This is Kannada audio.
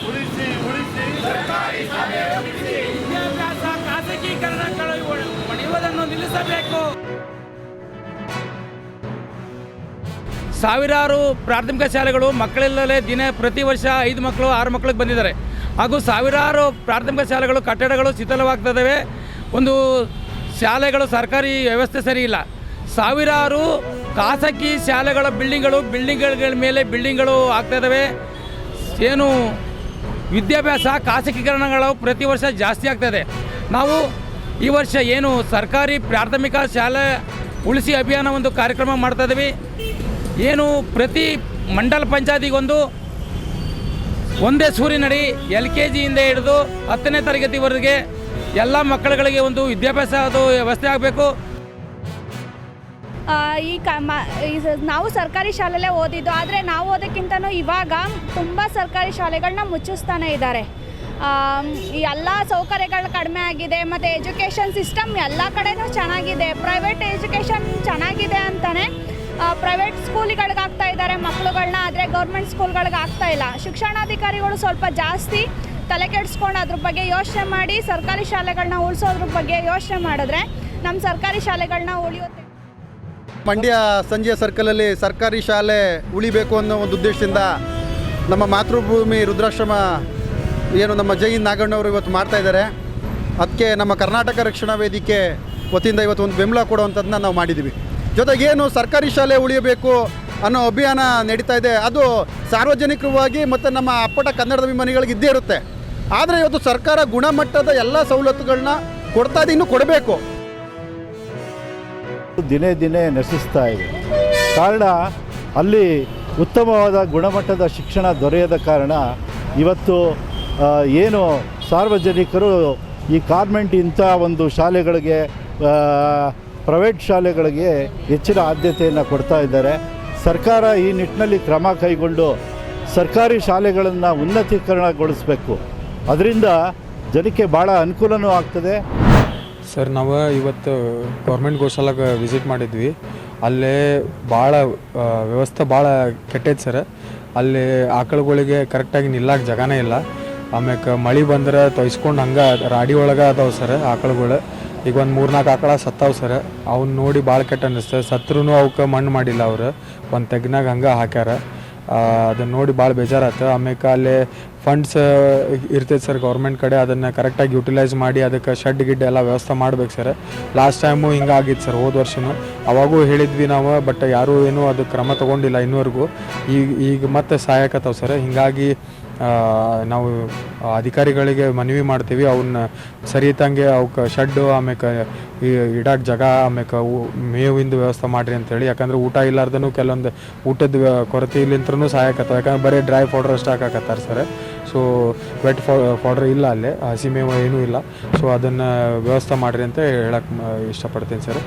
ಉಳಿಸಿ ಉಳಿಸಿ ವಿದ್ಯಾಭ್ಯಾಸ ಖಾಸಗೀಕರಣ ಪಡೆಯುವುದನ್ನು ನಿಲ್ಲಿಸಬೇಕು. ಸಾವಿರಾರು ಪ್ರಾಥಮಿಕ ಶಾಲೆಗಳು ಮಕ್ಕಳಿಲ್ಲದೆ ಪ್ರತಿ ವರ್ಷ 5 ಮಕ್ಕಳು 6 ಮಕ್ಕಳಿಗೆ ಬಂದಿದ್ದಾರೆ. ಹಾಗೂ ಸಾವಿರಾರು ಪ್ರಾಥಮಿಕ ಶಾಲೆಗಳು ಕಟ್ಟಡಗಳು ಶಿಥಿಲವಾಗ್ತದವೆ. ಒಂದು ಶಾಲೆಗಳು ಸರ್ಕಾರಿ ವ್ಯವಸ್ಥೆ ಸರಿ ಇಲ್ಲ. ಸಾವಿರಾರು ಖಾಸಗಿ ಶಾಲೆಗಳ ಬಿಲ್ಡಿಂಗ್ಗಳ ಮೇಲೆ ಬಿಲ್ಡಿಂಗ್ಗಳು ಆಗ್ತಾಯಿದ್ದಾವೆ. ಏನು ವಿದ್ಯಾಭ್ಯಾಸ ಖಾಸಗೀಕರಣಗಳು ಪ್ರತಿ ವರ್ಷ ಜಾಸ್ತಿ ಆಗ್ತಾಯಿದೆ. ನಾವು ಈ ವರ್ಷ ಏನು ಸರ್ಕಾರಿ ಪ್ರಾಥಮಿಕ ಶಾಲೆ ಉಳಿಸಿ ಅಭಿಯಾನ ಒಂದು ಕಾರ್ಯಕ್ರಮ ಮಾಡ್ತಾಯಿದ್ದೀವಿ. ಏನು ಪ್ರತಿ ಮಂಡಲ ಪಂಚಾಯತಿಗೊಂದು ಒಂದೇ ಸೂರಿನಡಿ LKGಯಿಂದ ಹಿಡಿದು 10ನೇ ತರಗತಿವರೆಗೆ ಎಲ್ಲ ಮಕ್ಕಳುಗಳಿಗೆ ಒಂದು ವಿದ್ಯಾಭ್ಯಾಸದ ವ್ಯವಸ್ಥೆ ಆಗಬೇಕು. ನಾವು ಸರ್ಕಾರಿ ಶಾಲೆಯಲ್ಲೇ ಓದಿದ್ದು. ಆದರೆ ನಾವು ಓದೋಕ್ಕಿಂತನೂ ಇವಾಗ ತುಂಬ ಸರ್ಕಾರಿ ಶಾಲೆಗಳನ್ನ ಮುಚ್ಚಿಸ್ತಾನೆ ಇದ್ದಾರೆ. ಎಲ್ಲ ಸೌಕರ್ಯಗಳು ಕಡಿಮೆ ಆಗಿದೆ. ಮತ್ತು ಎಜುಕೇಷನ್ ಸಿಸ್ಟಮ್ ಎಲ್ಲ ಕಡೆನೂ ಚೆನ್ನಾಗಿದೆ. ಪ್ರೈವೇಟ್ ಎಜುಕೇಷನ್ ಚೆನ್ನಾಗಿದೆ ಅಂತಲೇ ಪ್ರೈವೇಟ್ ಸ್ಕೂಲಿಗಳಿಗೆ ಆಗ್ತಾ ಇದ್ದಾರೆ ಮಕ್ಕಳುಗಳನ್ನ. ಆದರೆ ಗೌರ್ಮೆಂಟ್ ಸ್ಕೂಲ್ಗಳಿಗೆ ಆಗ್ತಾ ಇಲ್ಲ. ಶಿಕ್ಷಣಾಧಿಕಾರಿಗಳು ಸ್ವಲ್ಪ ಜಾಸ್ತಿ ತಲೆ ಕೆಡಿಸ್ಕೊಂಡು ಅದ್ರ ಬಗ್ಗೆ ಯೋಚನೆ ಮಾಡಿ ಸರ್ಕಾರಿ ಶಾಲೆಗಳನ್ನ ಉಳಿಸೋದ್ರ ಬಗ್ಗೆ ಯೋಚನೆ ಮಾಡಿದ್ರೆ ನಮ್ಮ ಸರ್ಕಾರಿ ಶಾಲೆಗಳನ್ನ ಉಳಿಯುತ್ತೆ. ಮಂಡ್ಯ ಸಂಜೆ ಸರ್ಕಲಲ್ಲಿ ಸರ್ಕಾರಿ ಶಾಲೆ ಉಳಿಬೇಕು ಅನ್ನೋ ಒಂದು ಉದ್ದೇಶದಿಂದ ನಮ್ಮ ಮಾತೃಭೂಮಿ ರುದ್ರಾಶ್ರಮ ಏನು ನಮ್ಮ ಜೈನ್ ನಾಗಣ್ಣವರು ಇವತ್ತು ಮಾಡ್ತಾಯಿದ್ದಾರೆ. ಅದಕ್ಕೆ ನಮ್ಮ ಕರ್ನಾಟಕ ರಕ್ಷಣಾ ವೇದಿಕೆ ವತಿಯಿಂದ ಇವತ್ತು ಒಂದು ಬೆಂಬಲ ಕೊಡುವಂಥದ್ದನ್ನ ನಾವು ಮಾಡಿದ್ದೀವಿ. ಜೊತೆಗೇನು ಸರ್ಕಾರಿ ಶಾಲೆ ಉಳಿಯಬೇಕು ಅನ್ನೋ ಅಭಿಯಾನ ನಡೀತಾ ಇದೆ, ಅದು ಸಾರ್ವಜನಿಕವಾಗಿ ಮತ್ತು ನಮ್ಮ ಅಪ್ಪಟ ಕನ್ನಡದ ಅಭಿಮಾನಿಗಳಿಗೆ ಇದ್ದೇ ಇರುತ್ತೆ. ಆದರೆ ಇವತ್ತು ಸರ್ಕಾರ ಗುಣಮಟ್ಟದ ಎಲ್ಲ ಸವಲತ್ತುಗಳನ್ನ ಕೊಡ್ತಾ ಇದೆ, ಇನ್ನೂ ಕೊಡಬೇಕು. ದಿನೇ ದಿನೇ ನಶಿಸ್ತಾ ಇದೆ. ಕಾರಣ ಅಲ್ಲಿ ಉತ್ತಮವಾದ ಗುಣಮಟ್ಟದ ಶಿಕ್ಷಣ ದೊರೆಯದ ಕಾರಣ ಇವತ್ತು ಏನು ಸಾರ್ವಜನಿಕರು ಈ ಕಾನ್ವೆಂಟ್ ಇಂಥ ಒಂದು ಶಾಲೆಗಳಿಗೆ ಪ್ರೈವೇಟ್ ಶಾಲೆಗಳಿಗೆ ಹೆಚ್ಚಿನ ಆದ್ಯತೆಯನ್ನು ಕೊಡ್ತಾ ಇದ್ದಾರೆ. ಸರ್ಕಾರ ಈ ನಿಟ್ಟಿನಲ್ಲಿ ಕ್ರಮ ಕೈಗೊಂಡು ಸರ್ಕಾರಿ ಶಾಲೆಗಳನ್ನು ಉನ್ನತೀಕರಣಗೊಳಿಸಬೇಕು. ಅದರಿಂದ ಜನಕ್ಕೆ ಭಾಳ ಅನುಕೂಲವೂ ಆಗ್ತದೆ. ಸರ್, ನಾವು ಇವತ್ತು ಗೌರ್ಮೆಂಟ್ ಗೋಶಾಲೆಗೆ ವಿಸಿಟ್ ಮಾಡಿದ್ವಿ. ಅಲ್ಲೇ ಭಾಳ ವ್ಯವಸ್ಥೆ ಭಾಳ ಕೆಟ್ಟೈತೆ ಸರ್. ಅಲ್ಲಿ ಆಕಳುಗಳಿಗೆ ಕರೆಕ್ಟಾಗಿ ನಿಲ್ಲಕ್ಕೆ ಜಾಗನೇ ಇಲ್ಲ. ಆಮ್ಯಾಕೆ ಮಳೆ ಬಂದ್ರೆ ತೊಯ್ಸ್ಕೊಂಡು ಹಂಗೆ ರಾಡಿ ಒಳಗೆ ಅದಾವೆ ಸರ್ ಆಕಳುಗಳು. ಈಗ ಒಂದು 3-4 ಆಕಳ ಸತ್ತಾವೆ ಸರ್. ಅವ್ನು ನೋಡಿ ಭಾಳ ಕೆಟ್ಟ ಅನ್ನಿಸ್ತದೆ. ಸತ್ರೂ ಅವಕ್ಕೆ ಮಣ್ಣು ಮಾಡಿಲ್ಲ ಅವರು, ಒಂದು ತೆಗ್ನಾಗ ಹಂಗೆ ಹಾಕ್ಯಾರ. ಅದನ್ನು ನೋಡಿ ಭಾಳ ಬೇಜಾರಾಯ್ತು. ಆಮ್ಯಾಕೆ ಅಲ್ಲಿ ಫಂಡ್ಸ್ ಇರ್ತೈತೆ ಸರ್ ಗೌರ್ಮೆಂಟ್ ಕಡೆ, ಅದನ್ನು ಕರೆಕ್ಟಾಗಿ ಯುಟಿಲೈಸ್ ಮಾಡಿ ಅದಕ್ಕೆ ಶೆಡ್ ಗಿಡ್ ಎಲ್ಲ ವ್ಯವಸ್ಥೆ ಮಾಡ್ಬೇಕು ಸರ್. ಲಾಸ್ಟ್ ಟೈಮು ಹಿಂಗಾಗಿತ್ತು ಸರ್, ಹೋದ ವರ್ಷವೂ ಅವಾಗೂ ಹೇಳಿದ್ವಿ ನಾವು. ಬಟ್ ಯಾರೂ ಏನೂ ಅದು ಕ್ರಮ ತೊಗೊಂಡಿಲ್ಲ ಇನ್ನೂವರೆಗೂ. ಈಗ ಮತ್ತೆ ಸಹಾಯಕತ್ತವ ಸರ್. ಹೀಗಾಗಿ ನಾವು ಅಧಿಕಾರಿಗಳಿಗೆ ಮನವಿ ಮಾಡ್ತೀವಿ, ಅವನ್ನ ಸರಿ ಇದ್ದಂಗೆ ಅವಕ್ಕೆ ಶೆಡ್ಡು ಆಮ್ಯಾಕೆ ಇಡಕ್ಕೆ ಜಾಗ ಆಮ್ಯಾಕೆ ಮೇವಿಂದು ವ್ಯವಸ್ಥೆ ಮಾಡಿರಿ ಅಂತೇಳಿ. ಯಾಕಂದರೆ ಊಟ ಇಲ್ಲಾರ್ದೂ ಕೆಲವೊಂದು ಊಟದ ಕೊರತೆ ಇಲ್ಲಿಂತ್ರನೂ ಸಹಾಯಕತ್ತವ. ಯಾಕಂದ್ರೆ ಬರೀ ಡ್ರೈ ಪೌಡರ್ ಅಷ್ಟು ಹಾಕಾಕತ್ತಾರೆ ಸರ್. ಸೊ ವೆಟ್ ಪೌಡ್ರ್ ಇಲ್ಲ, ಅಲ್ಲೇ ಹಸಿ ಮೇವು ಏನೂ ಇಲ್ಲ. ಸೊ ಅದನ್ನು ವ್ಯವಸ್ಥೆ ಮಾಡಿರಿ ಅಂತ ಹೇಳಕ್ಕೆ ಇಷ್ಟಪಡ್ತೀನಿ ಸರ್.